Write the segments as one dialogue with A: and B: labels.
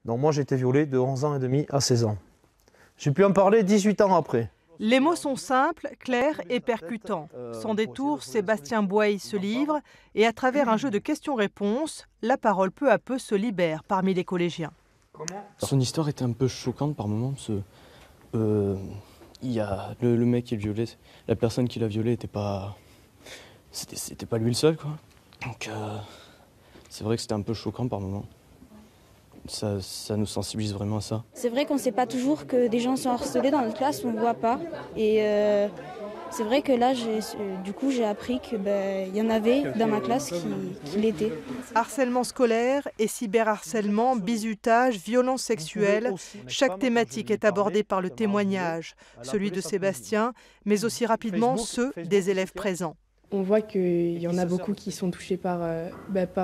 A: Donc moi j'ai été violé de 11 ans et demi à 16 ans. J'ai pu en parler 18 ans après.
B: Les mots sont simples, clairs et percutants. Sans détour, Sébastien Boye se livre et à travers un jeu de questions-réponses, la parole peu à peu se libère parmi les collégiens.
C: Son histoire était un peu choquante par moments parce que il y a le mec qui est violé, la personne qui l'a violé c'était pas lui le seul quoi. Donc c'est vrai que c'était un peu choquant par moments. Ça nous sensibilise vraiment à ça.
D: C'est vrai qu'on ne sait pas toujours que des gens sont harcelés dans notre classe, on ne voit pas. Et c'est vrai que là, j'ai appris qu'il y en avait dans ma classe qui l'étaient.
B: Harcèlement scolaire et cyberharcèlement, bizutage, violences sexuelles, chaque thématique est abordée par le témoignage, celui de Sébastien, mais aussi rapidement ceux des élèves présents.
E: On voit qu'il y en a beaucoup qui sont touchés par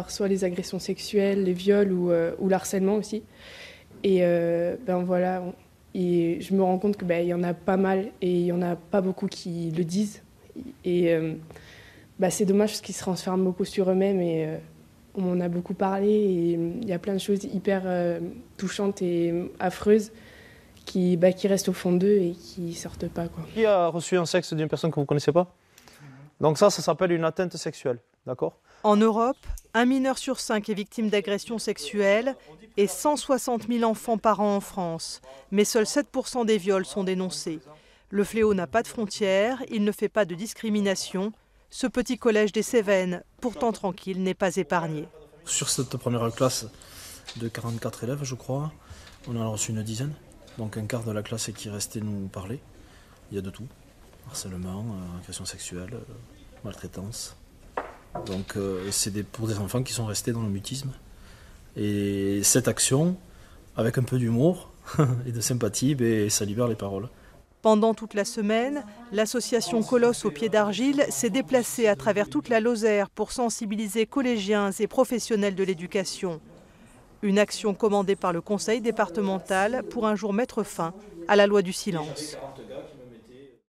E: soit les agressions sexuelles, les viols ou l'harcèlement aussi. Et voilà, et je me rends compte qu'il y en a pas mal et il n'y en a pas beaucoup qui le disent. Et c'est dommage parce qu'ils se renferment beaucoup sur eux-mêmes et on en a beaucoup parlé. Et il y a plein de choses hyper touchantes et affreuses qui restent au fond d'eux et qui ne sortent pas, quoi.
A: Qui a reçu un sexe d'une personne que vous ne connaissez pas ? Donc ça s'appelle une atteinte sexuelle, d'accord ?
B: En Europe, 1 mineur sur 5 est victime d'agressions sexuelles et 160 000 enfants par an en France. Mais seuls 7% des viols sont dénoncés. Le fléau n'a pas de frontières, il ne fait pas de discrimination. Ce petit collège des Cévennes, pourtant tranquille, n'est pas épargné.
F: Sur cette première classe de 44 élèves, je crois, on en a reçu une dizaine. Donc un quart de la classe qui est resté nous parler. Il y a de tout. Harcèlement, agression sexuelle, maltraitance. Donc c'est pour des enfants qui sont restés dans le mutisme. Et cette action, avec un peu d'humour et de sympathie, ça libère les paroles.
B: Pendant toute la semaine, l'association Colosse au pied d'argile s'est déplacée à travers toute la Lozère pour sensibiliser collégiens et professionnels de l'éducation. Une action commandée par le conseil départemental pour un jour mettre fin à la loi du silence.